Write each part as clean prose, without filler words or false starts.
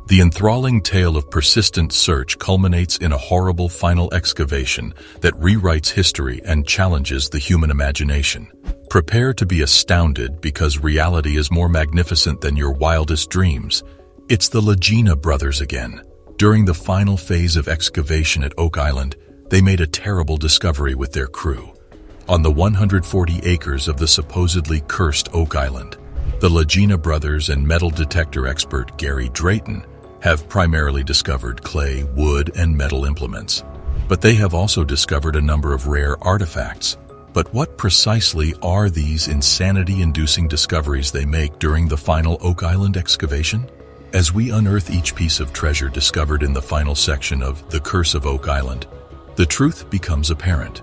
The enthralling tale of persistent search culminates in a horrible final excavation that rewrites history and challenges the human imagination. Prepare to be astounded because reality is more magnificent than your wildest dreams. It's the Lagina brothers again. During the final phase of excavation at Oak Island, they made a terrible discovery with their crew. On the 140 acres of the supposedly cursed Oak Island, the Lagina brothers and metal detector expert Gary Drayton have primarily discovered clay, wood, and metal implements. But they have also discovered a number of rare artifacts. But what precisely are these insanity-inducing discoveries they make during the final Oak Island excavation? As we unearth each piece of treasure discovered in the final section of The Curse of Oak Island, the truth becomes apparent.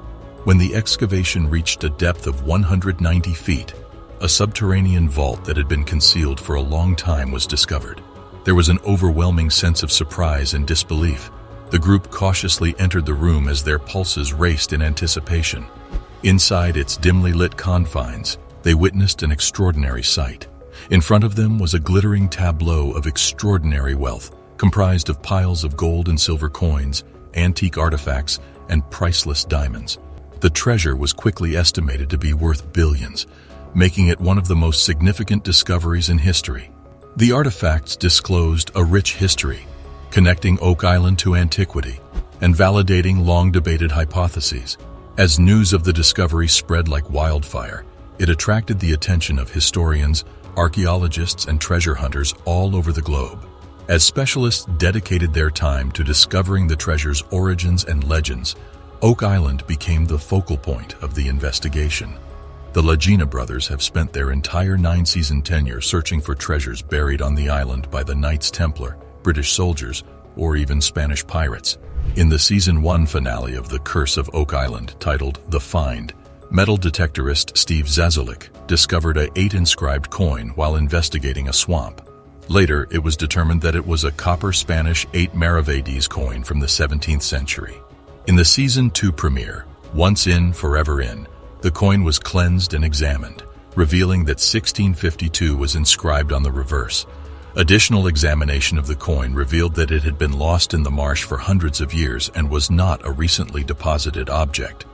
When the excavation reached a depth of 190 feet, a subterranean vault that had been concealed for a long time was discovered. There was an overwhelming sense of surprise and disbelief. The group cautiously entered the room as their pulses raced in anticipation. Inside its dimly lit confines, they witnessed an extraordinary sight. In front of them was a glittering tableau of extraordinary wealth, comprised of piles of gold and silver coins, antique artifacts, and priceless diamonds. The treasure was quickly estimated to be worth billions, making it one of the most significant discoveries in history. The artifacts disclosed a rich history, connecting Oak Island to antiquity and validating long-debated hypotheses. As news of the discovery spread like wildfire, it attracted the attention of historians, archaeologists, and treasure hunters all over the globe. As specialists dedicated their time to discovering the treasure's origins and legends, Oak Island became the focal point of the investigation. The Lagina brothers have spent their entire 9-season tenure searching for treasures buried on the island by the Knights Templar, British soldiers, or even Spanish pirates. In the Season 1 finale of The Curse of Oak Island, titled The Find, metal detectorist Steve Zazalik discovered a 8-inscribed coin while investigating a swamp. Later, it was determined that it was a copper Spanish 8 maravedis coin from the 17th century. In the Season 2 premiere, Once In, Forever In, the coin was cleansed and examined, revealing that 1652 was inscribed on the reverse. Additional examination of the coin revealed that it had been lost in the marsh for hundreds of years and was not a recently deposited object.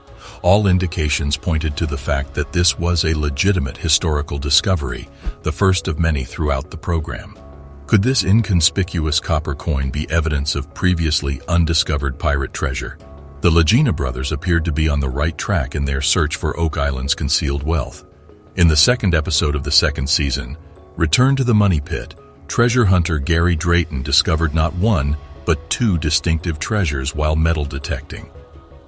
All indications pointed to the fact that this was a legitimate historical discovery, the first of many throughout the program. Could this inconspicuous copper coin be evidence of previously undiscovered pirate treasure? The Lagina brothers appeared to be on the right track in their search for Oak Island's concealed wealth. In the second episode of the second season, Return to the Money Pit, treasure hunter Gary Drayton discovered not one, but 2 distinctive treasures while metal detecting.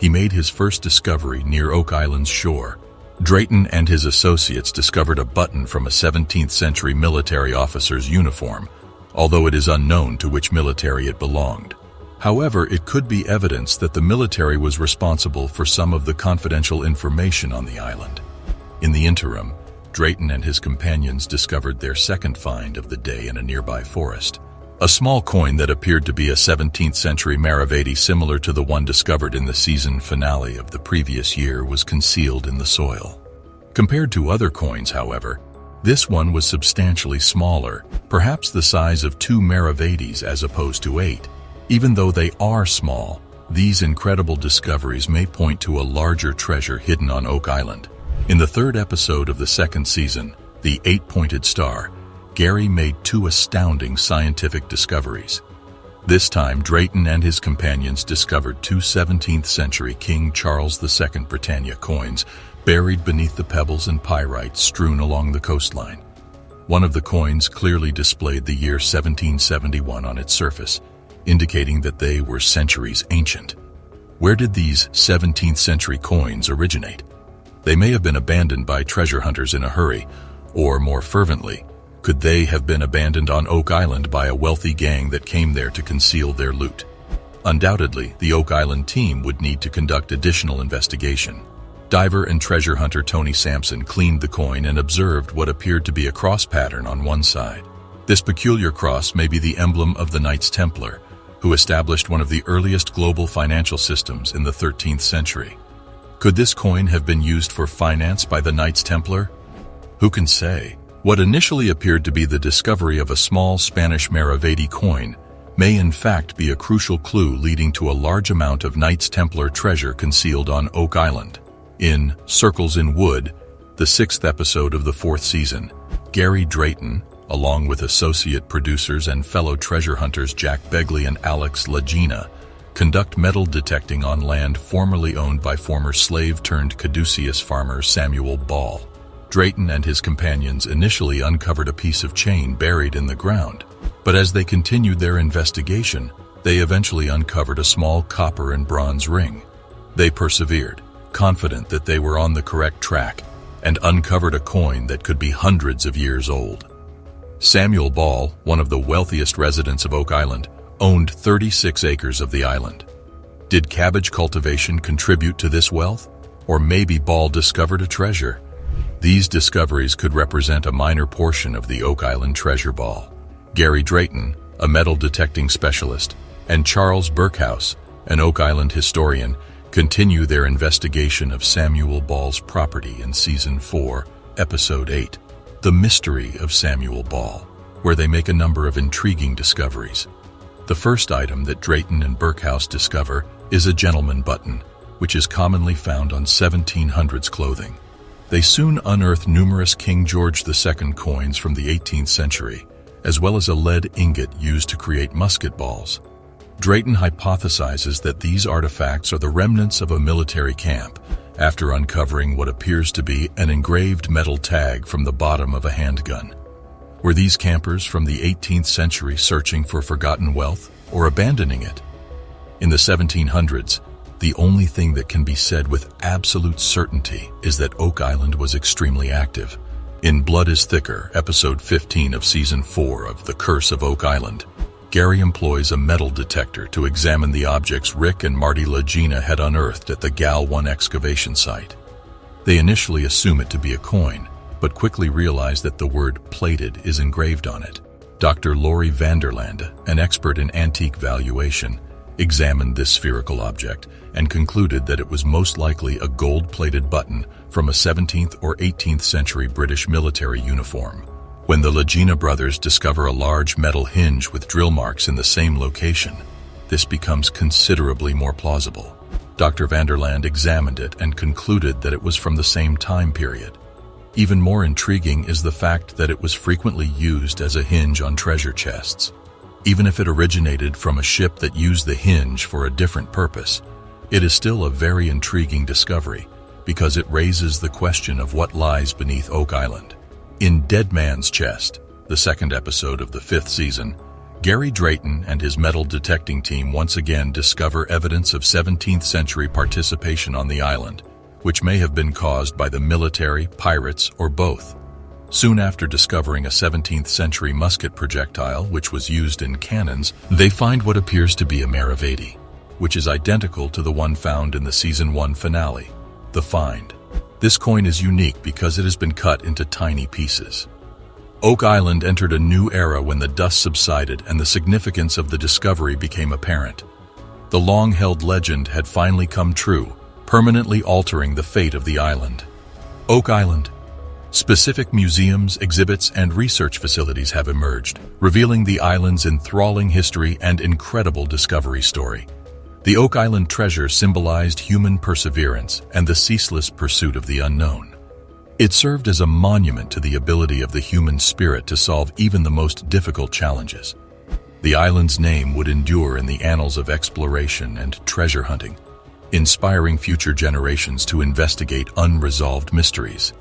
He made his first discovery near Oak Island's shore. Drayton and his associates discovered a button from a 17th century military officer's uniform, although it is unknown to which military it belonged. However, it could be evidence that the military was responsible for some of the confidential information on the island. In the interim, Drayton and his companions discovered their second find of the day in a nearby forest. A small coin that appeared to be a 17th century maravedi similar to the one discovered in the season finale of the previous year was concealed in the soil. Compared to other coins, however, this one was substantially smaller, perhaps the size of 2 maravedis as opposed to 8. Even though they are small, these incredible discoveries may point to a larger treasure hidden on Oak Island. In the third episode of the second season, The 8-Pointed Star, Gary made 2 astounding scientific discoveries. This time, Drayton and his companions discovered 2 17th century King Charles II Britannia coins buried beneath the pebbles and pyrite strewn along the coastline. One of the coins clearly displayed the year 1771 on its surface, indicating that they were centuries ancient. Where did these 17th century coins originate? They may have been abandoned by treasure hunters in a hurry, or more fervently, could they have been abandoned on Oak Island by a wealthy gang that came there to conceal their loot? Undoubtedly, the Oak Island team would need to conduct additional investigation. Diver and treasure hunter Tony Sampson cleaned the coin and observed what appeared to be a cross pattern on one side. This peculiar cross may be the emblem of the Knights Templar, who established one of the earliest global financial systems in the 13th century. Could this coin have been used for finance by the Knights Templar? Who can say? What initially appeared to be the discovery of a small Spanish maravedi coin may in fact be a crucial clue leading to a large amount of Knights Templar treasure concealed on Oak Island. In Circles in Wood, the 6th episode of the 4th season, Gary Drayton, along with associate producers and fellow treasure hunters Jack Begley and Alex Lagina, conduct metal detecting on land formerly owned by former slave-turned-caduceus farmer Samuel Ball. Drayton and his companions initially uncovered a piece of chain buried in the ground, but as they continued their investigation, they eventually uncovered a small copper and bronze ring. They persevered, confident that they were on the correct track, and uncovered a coin that could be hundreds of years old. Samuel Ball, one of the wealthiest residents of Oak Island, owned 36 acres of the island. Did cabbage cultivation contribute to this wealth? Or maybe Ball discovered a treasure? These discoveries could represent a minor portion of the Oak Island treasure ball. Gary Drayton, a metal detecting specialist, and Charles Burkhouse, an Oak Island historian, continue their investigation of Samuel Ball's property in Season 4, Episode 8, The Mystery of Samuel Ball, where they make a number of intriguing discoveries. The first item that Drayton and Burkhouse discover is a gentleman button, which is commonly found on 1700s clothing. They soon unearth numerous King George II coins from the 18th century, as well as a lead ingot used to create musket balls. Drayton hypothesizes that these artifacts are the remnants of a military camp, after uncovering what appears to be an engraved metal tag from the bottom of a handgun. Were these campers from the 18th century searching for forgotten wealth or abandoning it? In the 1700s, the only thing that can be said with absolute certainty is that Oak Island was extremely active. In Blood is Thicker, Episode 15 of Season 4 of The Curse of Oak Island, Gary employs a metal detector to examine the objects Rick and Marty Lagina had unearthed at the Gal 1 excavation site. They initially assume it to be a coin, but quickly realize that the word plated is engraved on it. Dr. Laurie Vanderlande, an expert in antique valuation, examined this spherical object and concluded that it was most likely a gold-plated button from a 17th or 18th century British military uniform. When the Lagina brothers discover a large metal hinge with drill marks in the same location, this becomes considerably more plausible. Dr. Vanderlande examined it and concluded that it was from the same time period. Even more intriguing is the fact that it was frequently used as a hinge on treasure chests. Even if it originated from a ship that used the hinge for a different purpose, it is still a very intriguing discovery because it raises the question of what lies beneath Oak Island. In Dead Man's Chest, the 2nd episode of the 5th season, Gary Drayton and his metal detecting team once again discover evidence of 17th century participation on the island, which may have been caused by the military, pirates, or both. Soon after discovering a 17th century musket projectile which was used in cannons, they find what appears to be a Maravedi, which is identical to the one found in the Season 1 finale, The Find. This coin is unique because it has been cut into tiny pieces. Oak Island entered a new era when the dust subsided and the significance of the discovery became apparent. The long-held legend had finally come true, permanently altering the fate of the island. Oak Island. Specific museums, exhibits, and research facilities have emerged, revealing the island's enthralling history and incredible discovery story. The Oak Island treasure symbolized human perseverance and the ceaseless pursuit of the unknown. It served as a monument to the ability of the human spirit to solve even the most difficult challenges. The island's name would endure in the annals of exploration and treasure hunting, inspiring future generations to investigate unresolved mysteries.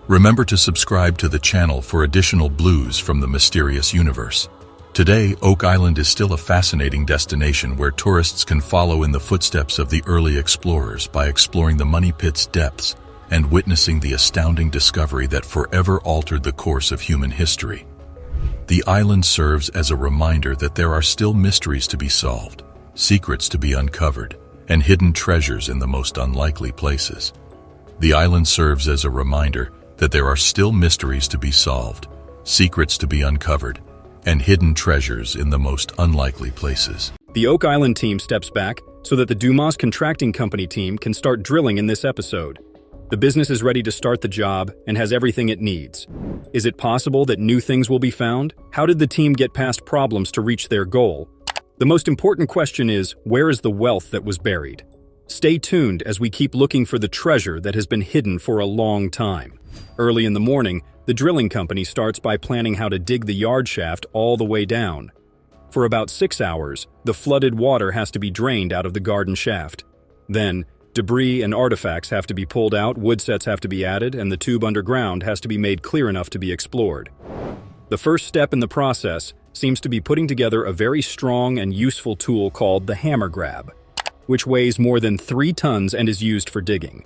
Remember to subscribe to the channel for additional blues from the mysterious universe. Today, Oak Island is still a fascinating destination where tourists can follow in the footsteps of the early explorers by exploring the Money Pit's depths and witnessing the astounding discovery that forever altered the course of human history. The island serves as a reminder that there are still mysteries to be solved, secrets to be uncovered, and hidden treasures in the most unlikely places. The island serves as a reminder that there are still mysteries to be solved, secrets to be uncovered, and hidden treasures in the most unlikely places. The Oak Island team steps back so that the Dumas Contracting Company team can start drilling in this episode. The business is ready to start the job and has everything it needs. Is it possible that new things will be found? How did the team get past problems to reach their goal? The most important question is, where is the wealth that was buried? Stay tuned as we keep looking for the treasure that has been hidden for a long time. Early in the morning, the drilling company starts by planning how to dig the yard shaft all the way down. For about 6 hours, the flooded water has to be drained out of the garden shaft. Then, debris and artifacts have to be pulled out, wood sets have to be added, and the tube underground has to be made clear enough to be explored. The first step in the process seems to be putting together a very strong and useful tool called the hammer grab, which weighs more than 3 tons and is used for digging.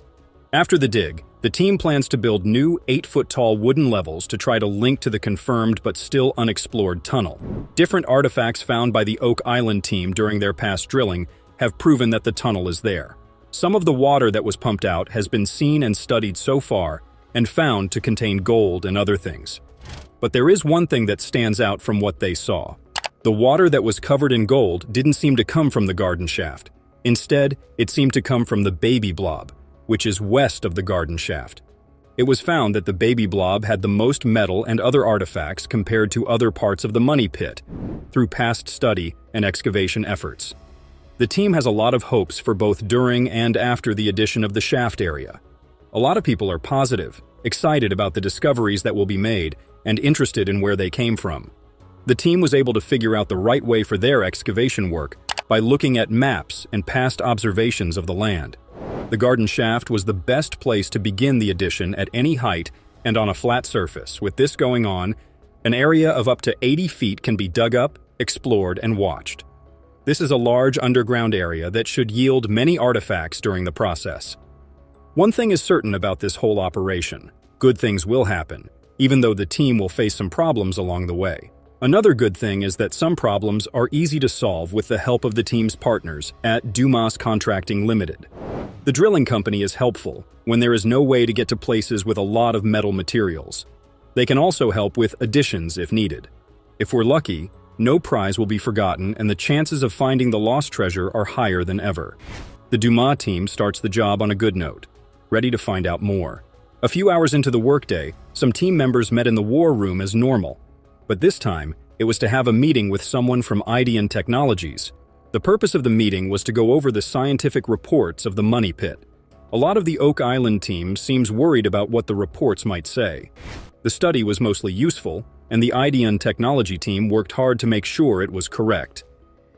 After the dig, the team plans to build new 8-foot-tall wooden levels to try to link to the confirmed but still unexplored tunnel. Different artifacts found by the Oak Island team during their past drilling have proven that the tunnel is there. Some of the water that was pumped out has been seen and studied so far and found to contain gold and other things. But there is one thing that stands out from what they saw. The water that was covered in gold didn't seem to come from the garden shaft. Instead, it seemed to come from the baby blob, which is west of the garden shaft. It was found that the baby blob had the most metal and other artifacts compared to other parts of the money pit, through past study and excavation efforts. The team has a lot of hopes for both during and after the addition of the shaft area. A lot of people are positive, excited about the discoveries that will be made, and interested in where they came from. The team was able to figure out the right way for their excavation work by looking at maps and past observations of the land. The garden shaft was the best place to begin the addition at any height and on a flat surface. With this going on, an area of up to 80 feet can be dug up, explored, and watched. This is a large underground area that should yield many artifacts during the process. One thing is certain about this whole operation: good things will happen, even though the team will face some problems along the way. Another good thing is that some problems are easy to solve with the help of the team's partners at Dumas Contracting Limited. The drilling company is helpful when there is no way to get to places with a lot of metal materials. They can also help with additions if needed. If we're lucky, no prize will be forgotten and the chances of finding the lost treasure are higher than ever. The Dumas team starts the job on a good note, ready to find out more. A few hours into the workday, some team members met in the war room as normal. But this time, it was to have a meeting with someone from Lagina Technologies. The purpose of the meeting was to go over the scientific reports of the money pit. A lot of the Oak Island team seems worried about what the reports might say. The study was mostly useful, and the Lagina Technology team worked hard to make sure it was correct.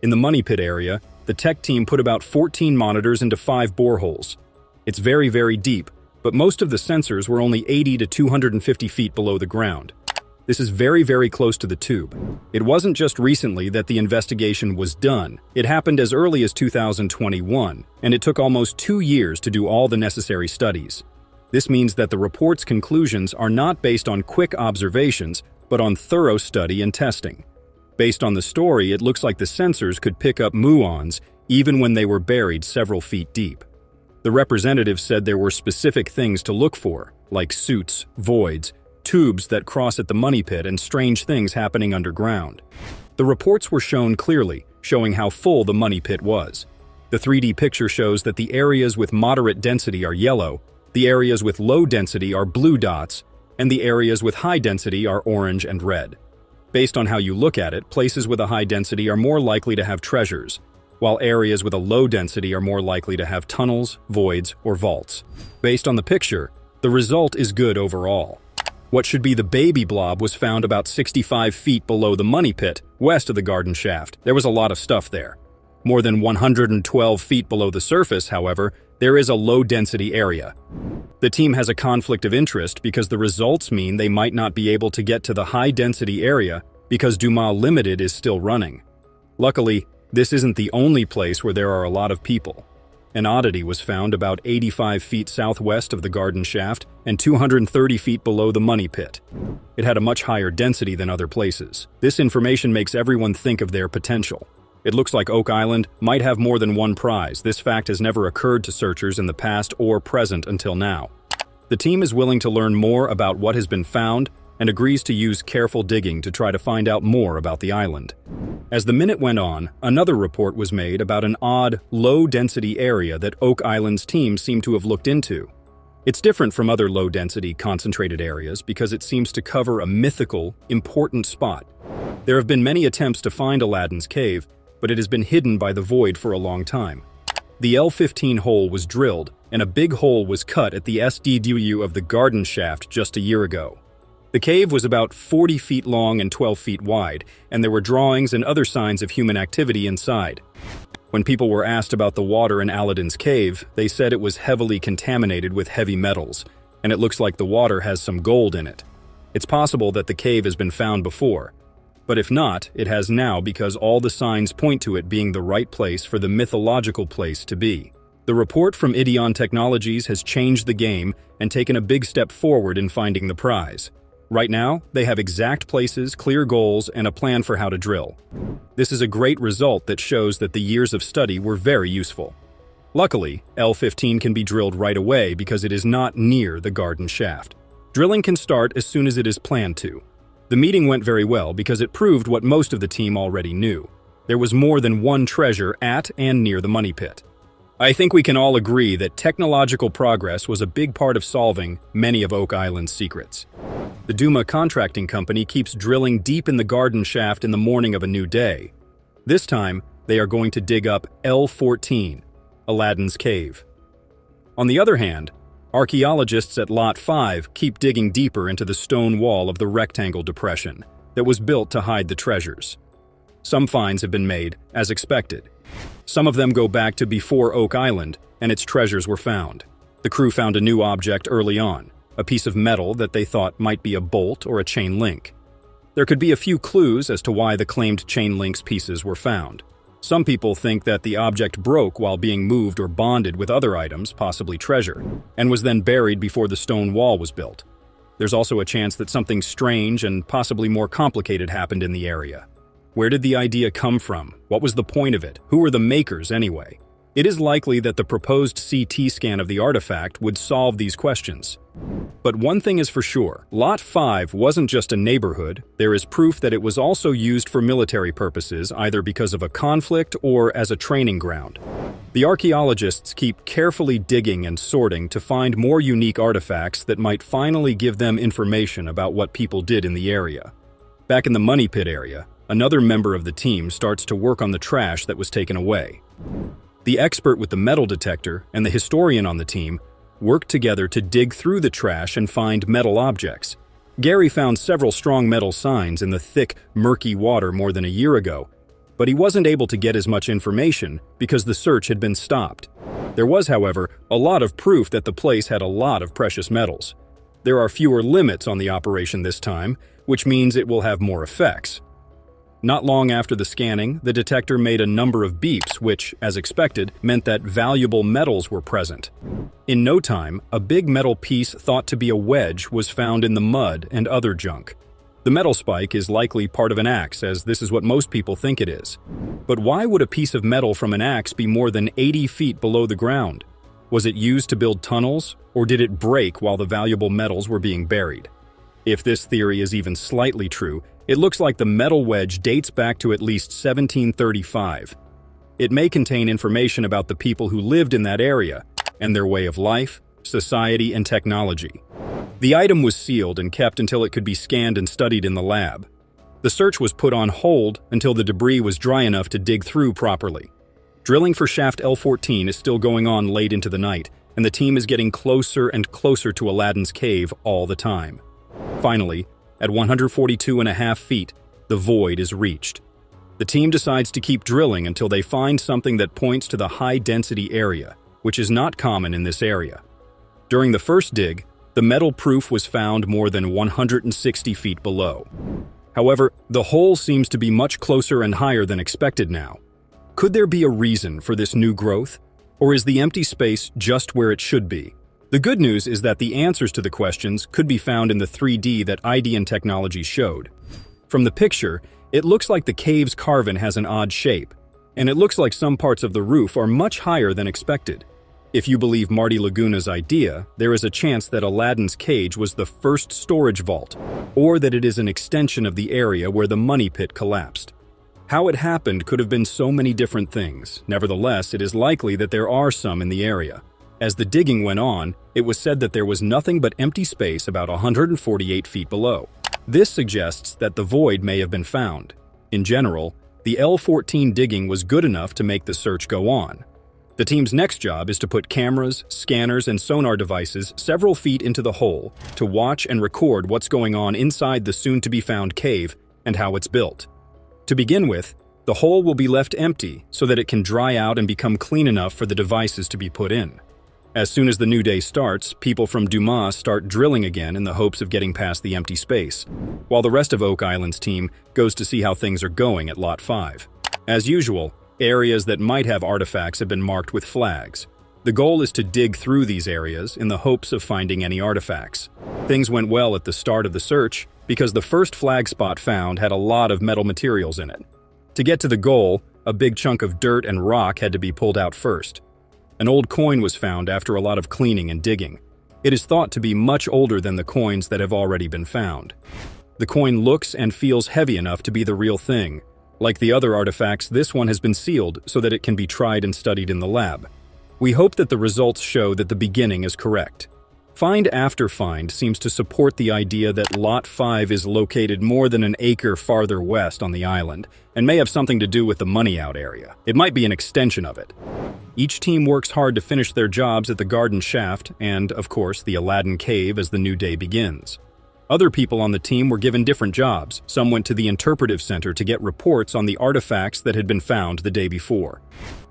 In the money pit area, the tech team put about 14 monitors into 5 boreholes. It's very, very deep, but most of the sensors were only 80 to 250 feet below the ground. This is very, very close to the tube. It wasn't just recently that the investigation was done. It happened as early as 2021, and it took almost 2 years to do all the necessary studies. This means that the report's conclusions are not based on quick observations, but on thorough study and testing. Based on the story, it looks like the sensors could pick up muons even when they were buried several feet deep. The representative said there were specific things to look for, like suits, voids, tubes that cross at the money pit, and strange things happening underground. The reports were shown clearly, showing how full the money pit was. The 3D picture shows that the areas with moderate density are yellow, the areas with low density are blue dots, and the areas with high density are orange and red. Based on how you look at it, places with a high density are more likely to have treasures, while areas with a low density are more likely to have tunnels, voids, or vaults. Based on the picture, the result is good overall. What should be the baby blob was found about 65 feet below the money pit, west of the garden shaft. There was a lot of stuff there. More than 112 feet below the surface, however, there is a low-density area. The team has a conflict of interest because the results mean they might not be able to get to the high-density area because Dumas Limited is still running. Luckily, this isn't the only place where there are a lot of people. An oddity was found about 85 feet southwest of the garden shaft and 230 feet below the money pit. It had a much higher density than other places. This information makes everyone think of their potential. It looks like Oak Island might have more than one prize. This fact has never occurred to searchers in the past or present until now. The team is willing to learn more about what has been found and agrees to use careful digging to try to find out more about the island. As the minute went on, another report was made about an odd, low-density area that Oak Island's team seemed to have looked into. It's different from other low-density, concentrated areas because it seems to cover a mythical, important spot. There have been many attempts to find Aladdin's cave, but it has been hidden by the void for a long time. The L15 hole was drilled, and a big hole was cut at the SDW of the garden shaft just a year ago. The cave was about 40 feet long and 12 feet wide, and there were drawings and other signs of human activity inside. When people were asked about the water in Aladdin's cave, they said it was heavily contaminated with heavy metals, and it looks like the water has some gold in it. It's possible that the cave has been found before, but if not, it has now because all the signs point to it being the right place for the mythological place to be. The report from Ideon Technologies has changed the game and taken a big step forward in finding the prize. Right now, they have exact places, clear goals, and a plan for how to drill. This is a great result that shows that the years of study were very useful. Luckily, L15 can be drilled right away because it is not near the garden shaft. Drilling can start as soon as it is planned to. The meeting went very well because it proved what most of the team already knew. There was more than one treasure at and near the money pit. I think we can all agree that technological progress was a big part of solving many of Oak Island's secrets. The Duma contracting company keeps drilling deep in the garden shaft in the morning of a new day. This time, they are going to dig up L14, Aladdin's cave. On the other hand, archaeologists at Lot 5 keep digging deeper into the stone wall of the rectangle depression that was built to hide the treasures. Some finds have been made, as expected. Some of them go back to before Oak Island, and its treasures were found. The crew found a new object early on, a piece of metal that they thought might be a bolt or a chain link. There could be a few clues as to why the claimed chain link's pieces were found. Some people think that the object broke while being moved or bonded with other items, possibly treasure, and was then buried before the stone wall was built. There's also a chance that something strange and possibly more complicated happened in the area. Where did the idea come from? What was the point of it? Who were the makers anyway? It is likely that the proposed CT scan of the artifact would solve these questions. But one thing is for sure, Lot 5 wasn't just a neighborhood. There is proof that it was also used for military purposes, either because of a conflict or as a training ground. The archaeologists keep carefully digging and sorting to find more unique artifacts that might finally give them information about what people did in the area. Back in the money pit area, another member of the team starts to work on the trash that was taken away. The expert with the metal detector and the historian on the team work together to dig through the trash and find metal objects. Gary found several strong metal signs in the thick, murky water more than a year ago, but he wasn't able to get as much information because the search had been stopped. There was, however, a lot of proof that the place had a lot of precious metals. There are fewer limits on the operation this time, which means it will have more effects. Not long after the scanning, the detector made a number of beeps which, as expected, meant that valuable metals were present. In no time, a big metal piece thought to be a wedge was found in the mud and other junk. The metal spike is likely part of an axe, as this is what most people think it is. But why would a piece of metal from an axe be more than 80 feet below the ground? Was it used to build tunnels, or did it break while the valuable metals were being buried? If this theory is even slightly true, it looks like the metal wedge dates back to at least 1735. It may contain information about the people who lived in that area and their way of life, society, and technology. The item was sealed and kept until it could be scanned and studied in the lab. The search was put on hold until the debris was dry enough to dig through properly. Drilling for shaft L14 is still going on late into the night, and the team is getting closer and closer to Aladdin's cave all the time. Finally, at 142.5 feet, the void is reached. The team decides to keep drilling until they find something that points to the high-density area, which is not common in this area. During the first dig, the metal proof was found more than 160 feet below. However, the hole seems to be much closer and higher than expected now. Could there be a reason for this new growth? Or is the empty space just where it should be? The good news is that the answers to the questions could be found in the 3D that Ideon Technologies showed. From the picture, it looks like the cave's carven has an odd shape, and it looks like some parts of the roof are much higher than expected. If you believe Marty Laguna's idea, there is a chance that Aladdin's cage was the first storage vault, or that it is an extension of the area where the money pit collapsed. How it happened could have been so many different things. Nevertheless, it is likely that there are some in the area. As the digging went on, it was said that there was nothing but empty space about 148 feet below. This suggests that the void may have been found. In general, The L-14 digging was good enough to make the search go on. The team's next job is to put cameras, scanners, and sonar devices several feet into the hole to watch and record what's going on inside the soon-to-be-found cave and how it's built. To begin with, the hole will be left empty so that it can dry out and become clean enough for the devices to be put in. As soon as the new day starts, people from Dumas start drilling again in the hopes of getting past the empty space, while the rest of Oak Island's team goes to see how things are going at Lot 5. As usual, areas that might have artifacts have been marked with flags. The goal is to dig through these areas in the hopes of finding any artifacts. Things went well at the start of the search because the first flag spot found had a lot of metal materials in it. To get to the goal, a big chunk of dirt and rock had to be pulled out first. An old coin was found after a lot of cleaning and digging. It is thought to be much older than the coins that have already been found. The coin looks and feels heavy enough to be the real thing. Like the other artifacts, this one has been sealed so that it can be tried and studied in the lab. We hope that the results show that the beginning is correct. Find after find seems to support the idea that Lot 5 is located more than an acre farther west on the island, and may have something to do with the money out area. It might be an extension of it. Each team works hard to finish their jobs at the garden shaft and, of course, the Aladdin Cave as the new day begins. Other people on the team were given different jobs. Some went to the interpretive center to get reports on the artifacts that had been found the day before.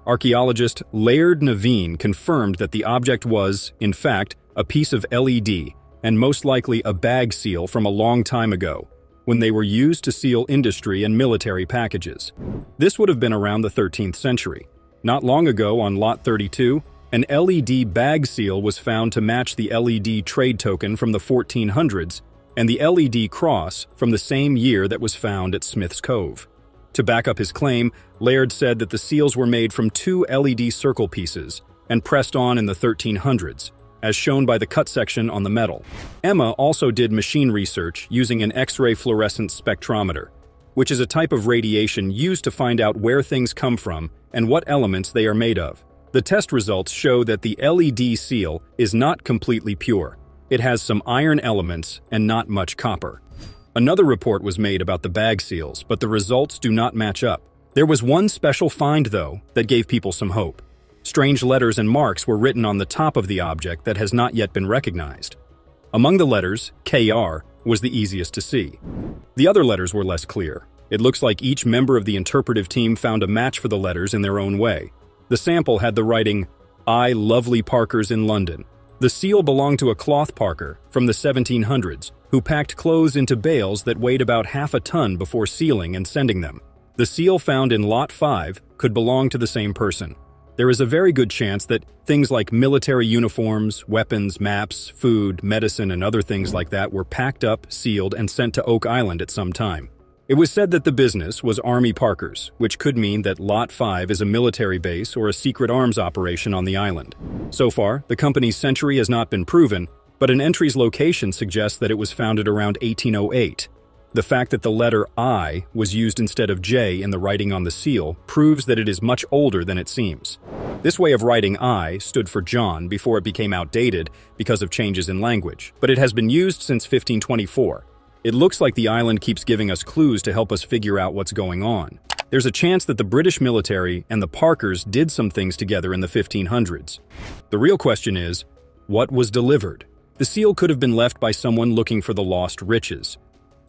Archaeologist Laird Naveen confirmed that the object was, in fact, a piece of LED, and most likely a bag seal from a long time ago, when they were used to seal industry and military packages. This would have been around the 13th century. Not long ago, on Lot 32, an LED bag seal was found to match the LED trade token from the 1400s and the LED cross from the same year that was found at Smith's Cove. To back up his claim, Laird said that the seals were made from 2 LED circle pieces and pressed on in the 1300s, as shown by the cut section on the metal. Emma also did machine research using an X-ray fluorescence spectrometer, which is a type of radiation used to find out where things come from and what elements they are made of. The test results show that the LED seal is not completely pure. It has some iron elements and not much copper. Another report was made about the bag seals, but the results do not match up. There was one special find, though, that gave people some hope. Strange letters and marks were written on the top of the object that has not yet been recognized. Among the letters, KR was the easiest to see. The other letters were less clear. It looks like each member of the interpretive team found a match for the letters in their own way. The sample had the writing, "I lovely Parkers in London." The seal belonged to a cloth parker from the 1700s who packed clothes into bales that weighed about half a ton before sealing and sending them. The seal found in Lot 5 could belong to the same person. There is a very good chance that things like military uniforms, weapons, maps, food, medicine, and other things like that were packed up, sealed, and sent to Oak Island at some time. It was said that the business was Army Parkers, which could mean that Lot 5 is a military base or a secret arms operation on the island. So far, the company's century has not been proven, but an entry's location suggests that it was founded around 1808. The fact that the letter I was used instead of J in the writing on the seal proves that it is much older than it seems. This way of writing I stood for John before it became outdated because of changes in language, but it has been used since 1524. It looks like the island keeps giving us clues to help us figure out what's going on. There's a chance that the British military and the Parkers did some things together in the 1500s. The real question is, what was delivered? The seal could have been left by someone looking for the lost riches.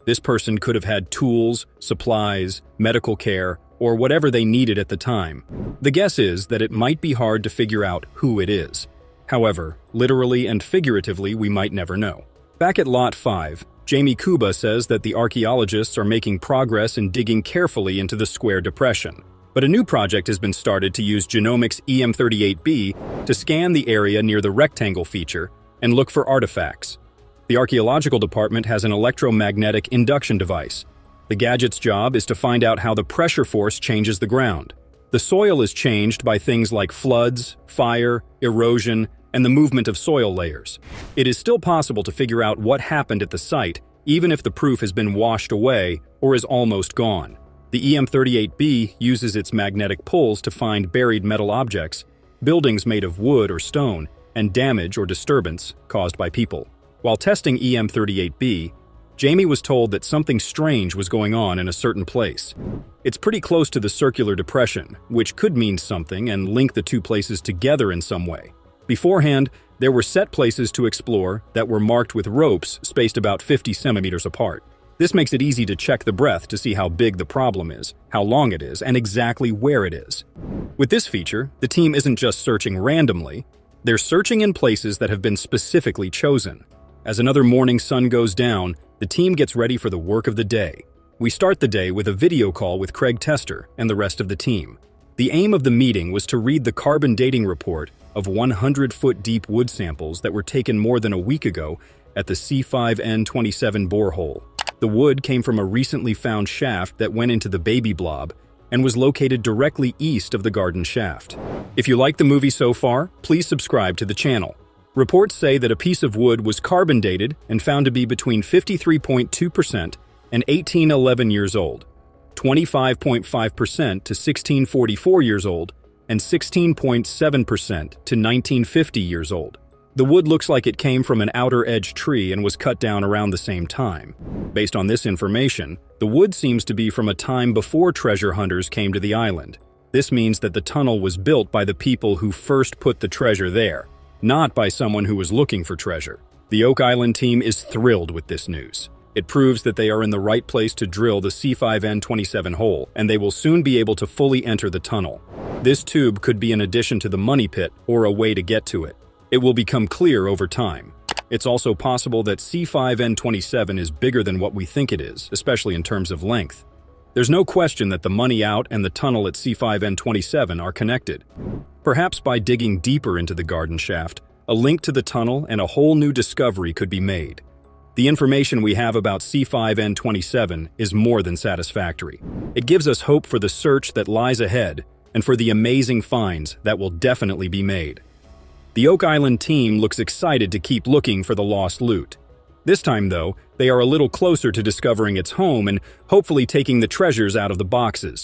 This person could have had tools, supplies, medical care, or whatever they needed at the time. The guess is that it might be hard to figure out who it is. However, literally and figuratively, we might never know. Back at Lot 5, Jamie Kuba says that the archaeologists are making progress in digging carefully into the square depression. But a new project has been started to use genomics EM38B to scan the area near the rectangle feature and look for artifacts. The archaeological department has an electromagnetic induction device. The gadget's job is to find out how the pressure force changes the ground. The soil is changed by things like floods, fire, erosion, and the movement of soil layers. It is still possible to figure out what happened at the site, even if the proof has been washed away or is almost gone. The EM38B uses its magnetic pulls to find buried metal objects, buildings made of wood or stone, and damage or disturbance caused by people. While testing EM38B, Jamie was told that something strange was going on in a certain place. It's pretty close to the circular depression, which could mean something and link the two places together in some way. Beforehand, there were set places to explore that were marked with ropes spaced about 50 centimeters apart. This makes it easy to check the breadth to see how big the problem is, how long it is, and exactly where it is. With this feature, the team isn't just searching randomly, they're searching in places that have been specifically chosen. As another morning sun goes down, the team gets ready for the work of the day. We start the day with a video call with Craig Tester and the rest of the team. The aim of the meeting was to read the carbon dating report of 100-foot deep wood samples that were taken more than a week ago at the C5N27 borehole. The wood came from a recently found shaft that went into the baby blob and was located directly east of the garden shaft. If you like the movie so far, please subscribe to the channel. Reports say that a piece of wood was carbon dated and found to be between 53.2% and 1811 years old, 25.5% to 1644 years old, and 16.7% to 1950 years old. The wood looks like it came from an outer edge tree and was cut down around the same time. Based on this information, the wood seems to be from a time before treasure hunters came to the island. This means that the tunnel was built by the people who first put the treasure there, not by someone who was looking for treasure. The Oak Island team is thrilled with this news. It proves that they are in the right place to drill the C5N27 hole, and they will soon be able to fully enter the tunnel. This tube could be an addition to the money pit or a way to get to it. It will become clear over time. It's also possible that C5N27 is bigger than what we think it is, especially in terms of length. There's no question that the money out and the tunnel at C5N27 are connected. Perhaps by digging deeper into the garden shaft, a link to the tunnel and a whole new discovery could be made. The information we have about C5N27 is more than satisfactory. It gives us hope for the search that lies ahead and for the amazing finds that will definitely be made. The Oak Island team looks excited to keep looking for the lost loot. This time, though, they are a little closer to discovering its home and hopefully taking the treasures out of the boxes.